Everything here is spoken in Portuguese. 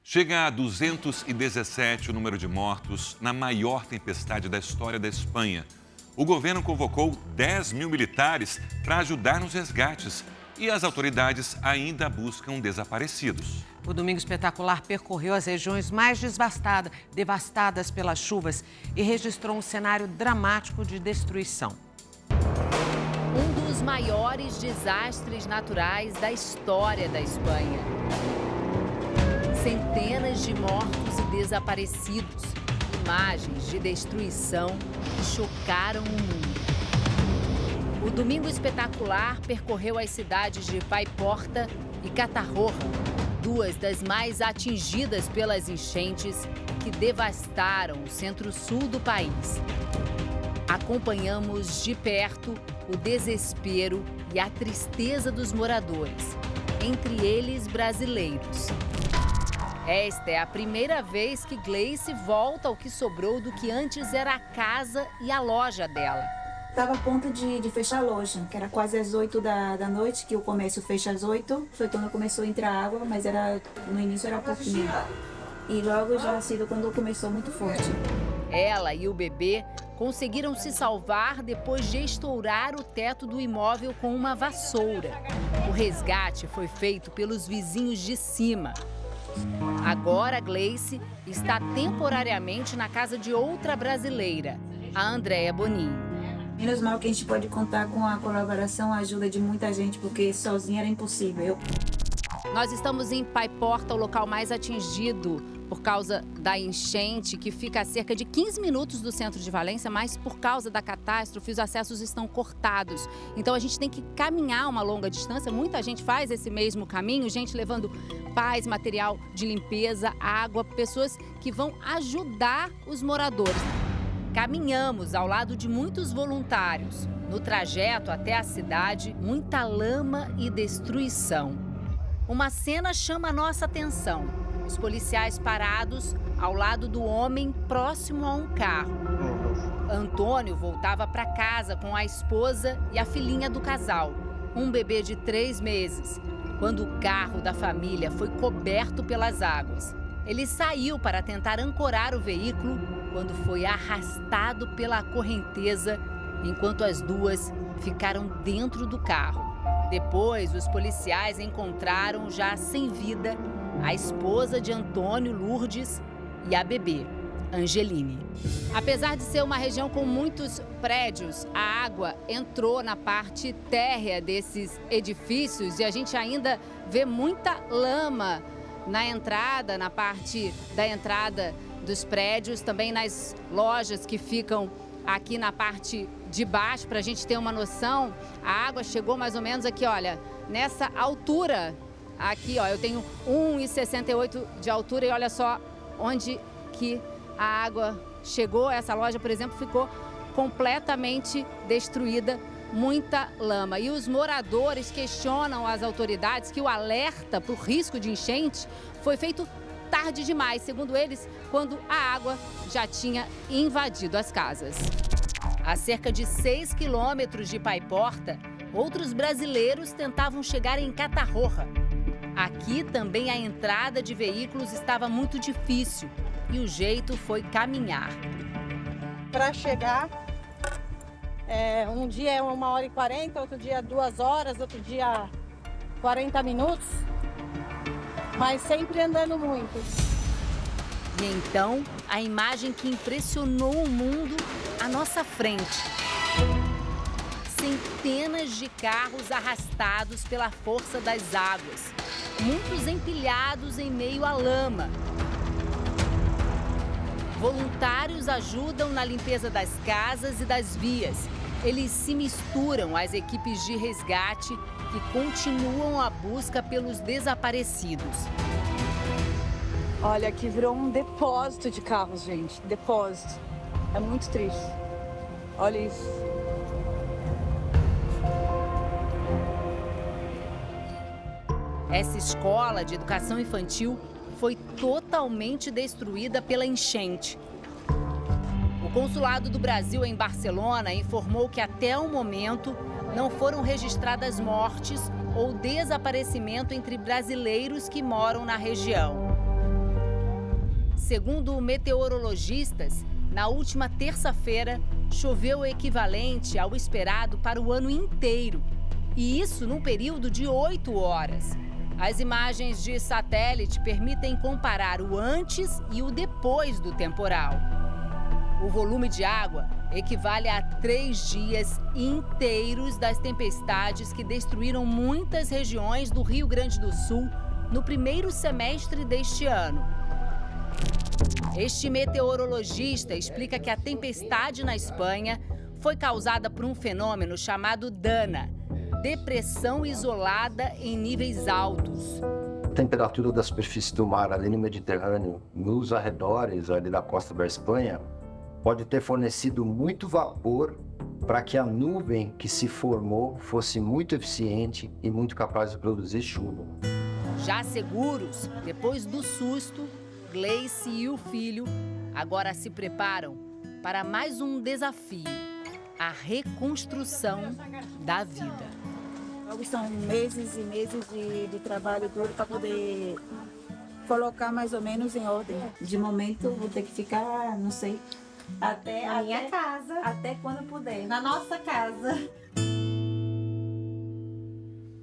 Chega a 217 o número de mortos na maior tempestade da história da Espanha. O governo convocou 10 mil militares para ajudar nos resgates e as autoridades ainda buscam desaparecidos. O Domingo Espetacular percorreu as regiões mais devastadas pelas chuvas e registrou um cenário dramático de destruição. Um dos maiores desastres naturais da história da Espanha. Centenas de mortos e desaparecidos. Imagens de destruição que chocaram o mundo. O Domingo Espetacular percorreu as cidades de Paiporta e Catarroja, duas das mais atingidas pelas enchentes que devastaram o centro-sul do país. Acompanhamos de perto o desespero e a tristeza dos moradores, entre eles brasileiros. Esta é a primeira vez que Gleice volta ao que sobrou do que antes era a casa e a loja dela. Estava a ponto de fechar a loja, que era quase às 8 da noite, que o comércio fecha às 8. Foi quando começou a entrar água, mas no início era pouquinho. E logo já cedo quando começou muito forte. Ela e o bebê conseguiram se salvar depois de estourar o teto do imóvel com uma vassoura. O resgate foi feito pelos vizinhos de cima. Agora, Gleice está temporariamente na casa de outra brasileira, a Andréia Boninho. Menos mal que a gente pode contar com a colaboração, a ajuda de muita gente, porque sozinha era impossível. Nós estamos em Paiporta, o local mais atingido por causa da enchente, que fica a cerca de 15 minutos do centro de Valência, mas por causa da catástrofe os acessos estão cortados. Então a gente tem que caminhar uma longa distância, muita gente faz esse mesmo caminho, gente levando paz, material de limpeza, água, pessoas que vão ajudar os moradores. Caminhamos ao lado de muitos voluntários. No trajeto até a cidade, muita lama e destruição. Uma cena chama a nossa atenção. Os policiais parados ao lado do homem próximo a um carro. Antônio voltava para casa com a esposa e a filhinha do casal, um bebê de 3 meses, quando o carro da família foi coberto pelas águas. Ele saiu para tentar ancorar o veículo quando foi arrastado pela correnteza, enquanto as duas ficaram dentro do carro. Depois, os policiais encontraram, já sem vida, a esposa de Antônio, Lourdes, e a bebê, Angeline. Apesar de ser uma região com muitos prédios, a água entrou na parte térrea desses edifícios e a gente ainda vê muita lama na entrada, na parte da entrada dos prédios, também nas lojas que ficam aqui na parte de baixo. Para a gente ter uma noção, a água chegou mais ou menos aqui, olha, nessa altura. Aqui, ó, eu tenho 1,68 de altura e olha só onde que a água chegou. Essa loja, por exemplo, ficou completamente destruída, muita lama. E os moradores questionam as autoridades que o alerta para o risco de enchente foi feito tarde demais, segundo eles, quando a água já tinha invadido as casas. A cerca de 6 quilômetros de Paiporta, outros brasileiros tentavam chegar em Catarroja. Aqui também a entrada de veículos estava muito difícil e o jeito foi caminhar. Para chegar, um dia é 1h40, outro dia 2 horas, outro dia 40 minutos, mas sempre andando muito. E então, a imagem que impressionou o mundo à nossa frente. Centenas de carros arrastados pela força das águas, muitos empilhados em meio à lama. Voluntários ajudam na limpeza das casas e das vias. Eles se misturam às equipes de resgate que continuam a busca pelos desaparecidos. Olha, aqui virou um depósito de carros, gente. Depósito. É muito triste. Olha isso. Essa escola de educação infantil foi totalmente destruída pela enchente. O Consulado do Brasil em Barcelona informou que até o momento não foram registradas mortes ou desaparecimento entre brasileiros que moram na região. Segundo meteorologistas, na última terça-feira, choveu o equivalente ao esperado para o ano inteiro. E isso num período de 8 horas. As imagens de satélite permitem comparar o antes e o depois do temporal. O volume de água equivale a 3 dias inteiros das tempestades que destruíram muitas regiões do Rio Grande do Sul no primeiro semestre deste ano. Este meteorologista explica que a tempestade na Espanha foi causada por um fenômeno chamado DANA, depressão isolada em níveis altos. A temperatura da superfície do mar ali no Mediterrâneo, nos arredores ali da costa da Espanha, pode ter fornecido muito vapor para que a nuvem que se formou fosse muito eficiente e muito capaz de produzir chuva. Já seguros, depois do susto, Gleice e o filho agora se preparam para mais um desafio: a reconstrução da vida. São meses e meses de trabalho duro para poder colocar mais ou menos em ordem. De momento, vou ter que ficar, não sei, até Na minha casa. Até quando puder. Na nossa casa.